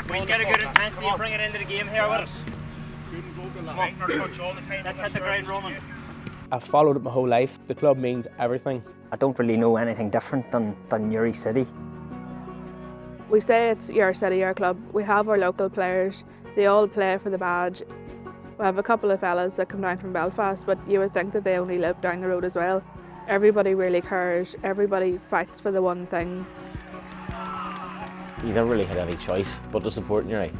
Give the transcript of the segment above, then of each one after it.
We just get a good intensity and bring it into the game here with us. Let's hit the ground running. I've followed it my whole life. The club means everything. I don't really know anything different than Newry City. We say it's your city, your club. We have our local players. They all play for the badge. We have a couple of fellas that come down from Belfast, but you would think that they only live down the road as well. Everybody really cares. Everybody fights for the one thing. You never really had any choice but to support Newry.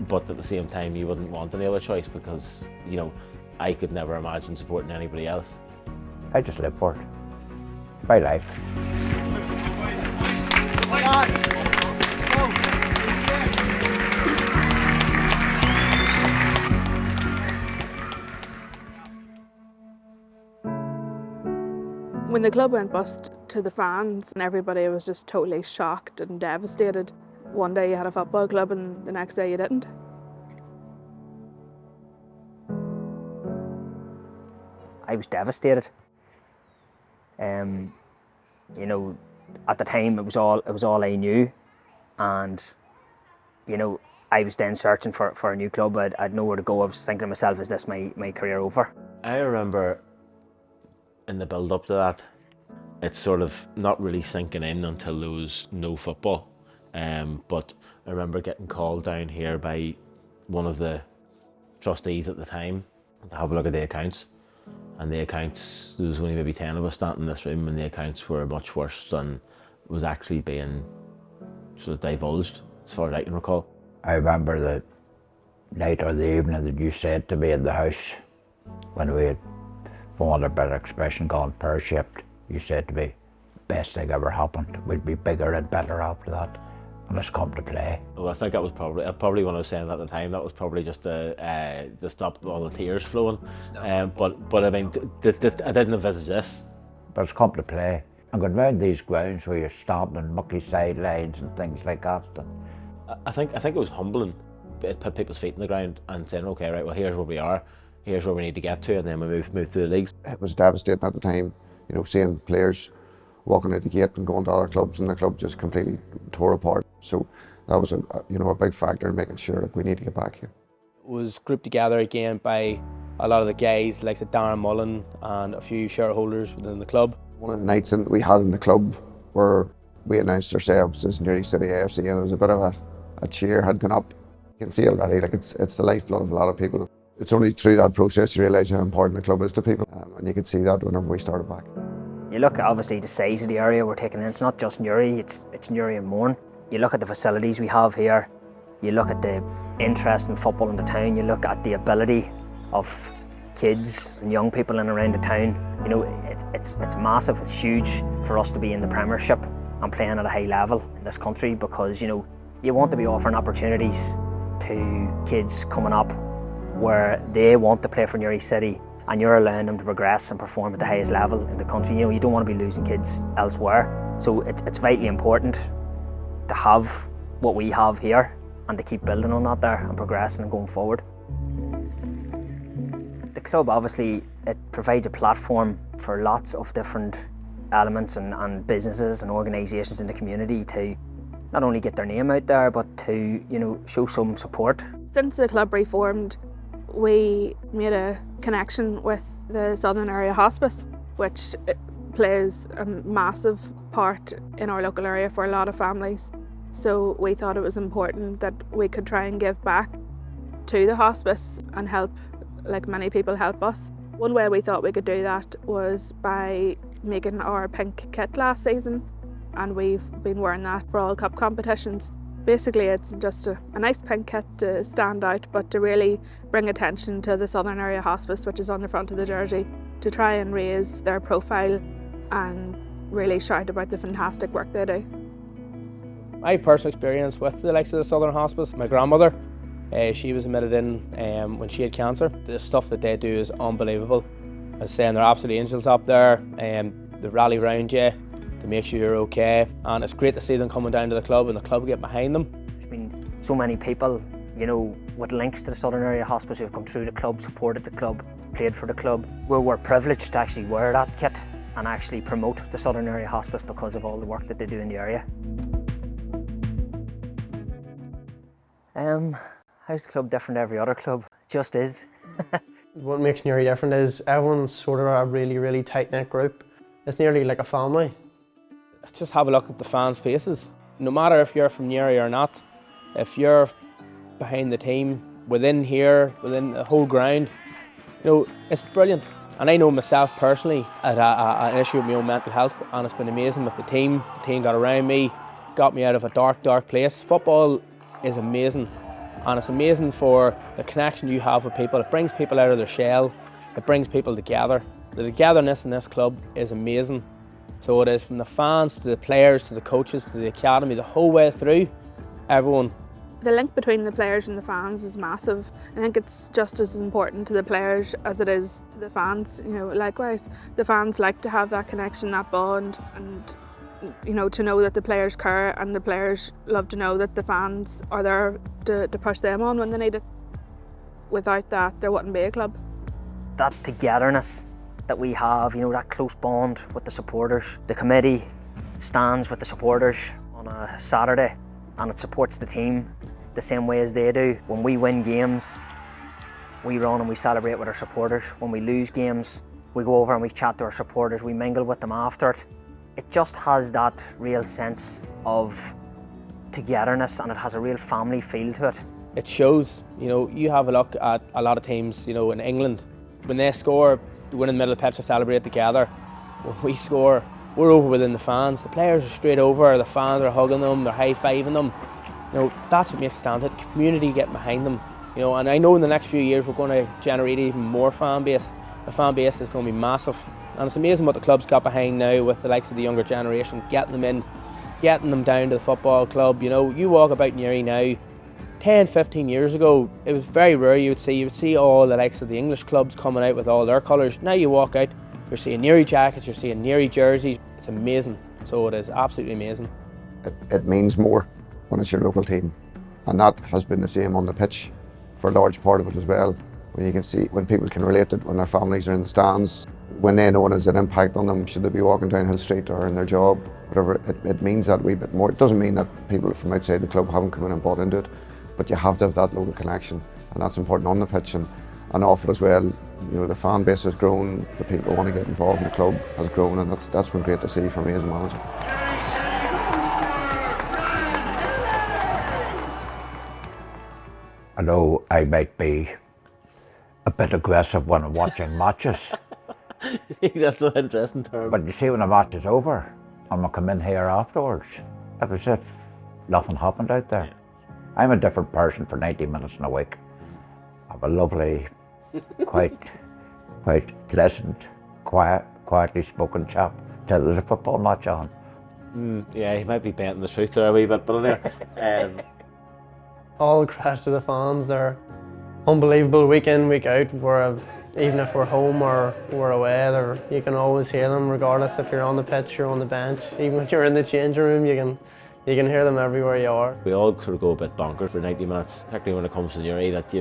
But at the same time, you wouldn't want any other choice because, you know, I could never imagine supporting anybody else. I just live for it. It's my life. When the club went bust to the fans, and everybody was just totally shocked and devastated. One day you had a football club and the next day you didn't. I was devastated. You know, at the time it was all I knew, and you know, I was then searching for a new club. I'd nowhere to go. I was thinking to myself, is this my career over? I remember in the build up to that, it's sort of not really sinking in until there was no football. But I remember getting called down here by one of the trustees at the time to have a look at the accounts. And the accounts, there was only maybe 10 of us standing in this room, and the accounts were much worse than was actually being sort of divulged, as far as I can recall. I remember the night or the evening that you said to me in the house, when we had, for want of a better expression, gone pear-shaped, you said to me, best thing ever happened. We'd be bigger and better after that. And it's come to play. Well, I think that was probably when I was saying at the time, that was probably just to stop all the tears flowing. But I mean, I didn't envisage this. But it's come to play. And going round these grounds where you're standing on mucky sidelines and things like that. I think it was humbling. It put people's feet in the ground and saying, okay, right, well, here's where we are, here's where we need to get to, and then we move through the leagues. It was devastating at the time, you know, seeing players walking out the gate and going to other clubs, and the club just completely tore apart. So that was a big factor in making sure that we need to get back here. It was grouped together again by a lot of the guys, like Darren Mullen and a few shareholders within the club. One of the nights that we had in the club where we announced ourselves as Newry City AFC, and there was a bit of a cheer had gone up. You can see already, like it's the lifeblood of a lot of people. It's only through that process you realise how important the club is to people, and you could see that whenever we started back. You look at obviously the size of the area we're taking in. It's not just Newry, it's Newry and Mourne. You look at the facilities we have here, you look at the interest in football in the town, you look at the ability of kids and young people in and around the town. You know, it's massive, it's huge for us to be in the Premiership and playing at a high level in this country, because, you know, you want to be offering opportunities to kids coming up where they want to play for Newry City, and you're allowing them to progress and perform at the highest level in the country. You know, you don't want to be losing kids elsewhere. So it's vitally important to have what we have here and to keep building on that there and progressing and going forward. The club, obviously, it provides a platform for lots of different elements and businesses and organisations in the community to not only get their name out there, but to, you know, show some support. Since the club reformed, we made a connection with the Southern Area Hospice, which plays a massive part in our local area for a lot of families. So we thought it was important that we could try and give back to the hospice and help, like many people help us. One way we thought we could do that was by making our pink kit last season, and we've been wearing that for all cup competitions. Basically, it's just a nice pink kit to stand out, but to really bring attention to the Southern Area Hospice, which is on the front of the jersey, to try and raise their profile and really shout about the fantastic work they do. My personal experience with the likes of the Southern Hospice, my grandmother, she was admitted in when she had cancer. The stuff that they do is unbelievable. As saying, they're absolute angels up there, they rally around you to make sure you're okay, and it's great to see them coming down to the club and the club get behind them. There's been So many people, you know, with links to the Southern Area Hospice who have come through the club, supported the club, played for the club. We're privileged to actually wear that kit and actually promote the Southern Area Hospice because of all the work that they do in the area. How's the club different to every other club? Just is. What makes Newry different is everyone's sort of a really, really tight-knit group. It's nearly like a family. Just have a look at the fans' faces. No matter if you're from Newry or not, if you're behind the team, within here, within the whole ground, you know, it's brilliant. And I know myself personally, I had an issue with my own mental health, and it's been amazing with the team. The team got around me, got me out of a dark, dark place. Football is amazing, and it's amazing for the connection you have with people. It brings people out of their shell, it brings people together. The togetherness in this club is amazing. So it is from the fans to the players to the coaches to the academy, the whole way through, everyone. The link between the players and the fans is massive. I think it's just as important to the players as it is to the fans. You know, likewise, the fans like to have that connection, that bond, and you know, to know that the players care, and the players love to know that the fans are there to push them on when they need it. Without that, there wouldn't be a club. That togetherness that we have, you know, that close bond with the supporters. The committee stands with the supporters on a Saturday and it supports the team the same way as they do. When we win games, we run and we celebrate with our supporters. When we lose games, we go over and we chat to our supporters, we mingle with them after it. It just has that real sense of togetherness, and it has a real family feel to it. It shows, you know, you have a look at a lot of teams, you know, in England, when they score, they win in the middle of the pitch to celebrate together. When we score, we're over within the fans. The players are straight over, the fans are hugging them, they're high-fiving them. You know, that's what makes it stand out. The community get behind them. You know, and I know in the next few years we're going to generate even more fan base. The fan base is going to be massive. And it's amazing what the club's got behind now with the likes of the younger generation, getting them in, getting them down to the football club. You know, you walk about Newry now, 10, 15 years ago, it was very rare you would see all the likes of the English clubs coming out with all their colours. Now you walk out, you're seeing Newry jackets, you're seeing Newry jerseys. It's amazing. So it is absolutely amazing. It means more when it's your local team, and that has been the same on the pitch for a large part of it as well. When you can see, when people can relate it, when their families are in the stands, when they know there's an impact on them, should they be walking down Hill Street or in their job, whatever, it means that a wee bit more. It doesn't mean that people from outside the club haven't come in and bought into it, but you have to have that local connection, and that's important on the pitch and off it as well. You know, the fan base has grown, the people who want to get involved in the club has grown, and that's been great to see for me as a manager. I know I might be a bit aggressive when I'm watching matches. That's an interesting term. But you see, when the match is over, I'm gonna come in here afterwards. It was as if nothing happened out there. I'm a different person for 90 minutes in a week. I'm a lovely, quite pleasant, quietly spoken chap till there's a football match on. Yeah, he might be bending the truth there a wee bit, but anyway. All the credit to the fans. They're unbelievable week in, week out. Even if we're home or we're away, you can always hear them regardless if you're on the pitch, you're on the bench. Even if you're in the changing room, you can hear them everywhere you are. We all sort of go a bit bonkers for 90 minutes, particularly when it comes to Newry, that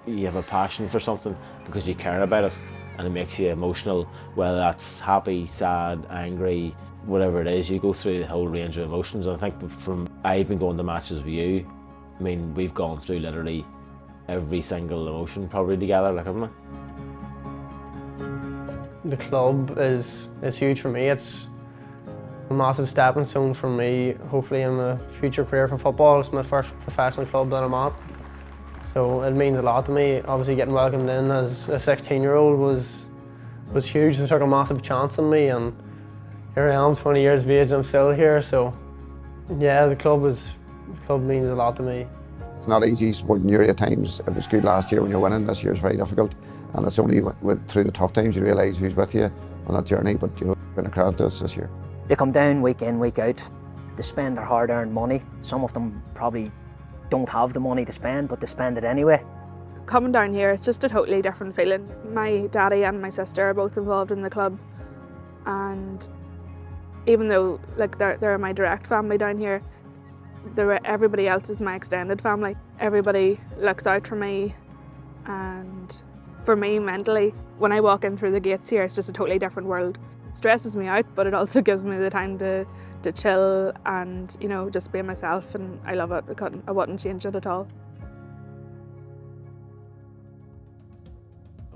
you have a passion for something because you care about it and it makes you emotional, whether that's happy, sad, angry, whatever it is. You go through the whole range of emotions. I think I've been going to matches with you, I mean, we've gone through literally every single emotion probably together, like, haven't we? The club is huge for me. It's a massive stepping stone for me, hopefully in my future career for football. It's my first professional club that I'm at. So it means a lot to me. Obviously getting welcomed in as a 16-year-old was huge. They took a massive chance on me, and here I am, 20 years of age, and I'm still here. So yeah, the club means a lot to me. It's not easy supporting Newry at times. It was good last year when you're winning. This year is very difficult, and it's only through the tough times you realise who's with you on that journey. But you know, it's been a credit to us this year. They come down week in, week out. They spend their hard-earned money. Some of them probably don't have the money to spend, but they spend it anyway. Coming down here, it's just a totally different feeling. My daddy and my sister are both involved in the club, and even though like they're my direct family down here, Everybody else is my extended family. Everybody looks out for me, and for me mentally, when I walk in through the gates here, it's just a totally different world. It stresses me out, but it also gives me the time to chill and, you know, just be myself, and I love it. I wouldn't change it at all.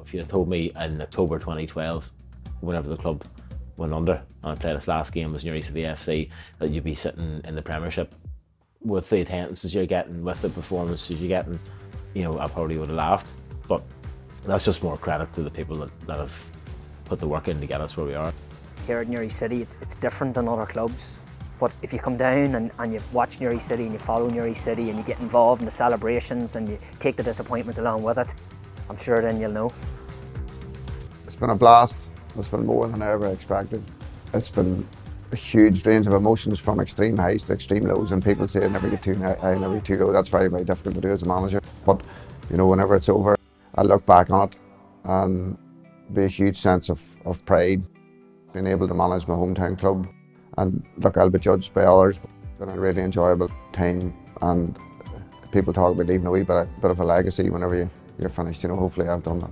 If you had told me in October 2012, whenever the club went under and I played its last game was Newry City FC, that you'd be sitting in the Premiership with the attendances you're getting, with the performances you're getting, you know, I probably would have laughed. But that's just more credit to the people that have put the work in to get us where we are. Here at Newry City, it's different than other clubs. But if you come down and you watch Newry City and you follow Newry City and you get involved in the celebrations and you take the disappointments along with it, I'm sure then you'll know. It's been a blast. It's been more than I ever expected. It's been a huge range of emotions from extreme highs to extreme lows, and people say never get too high, never get too low. That's very, very difficult to do as a manager. But, you know, whenever it's over, I look back on it and be a huge sense of pride, being able to manage my hometown club. And look, I'll be judged by others. It's been a really enjoyable time, and people talk about leaving a wee bit of a legacy whenever you're finished. You know, hopefully I've done that.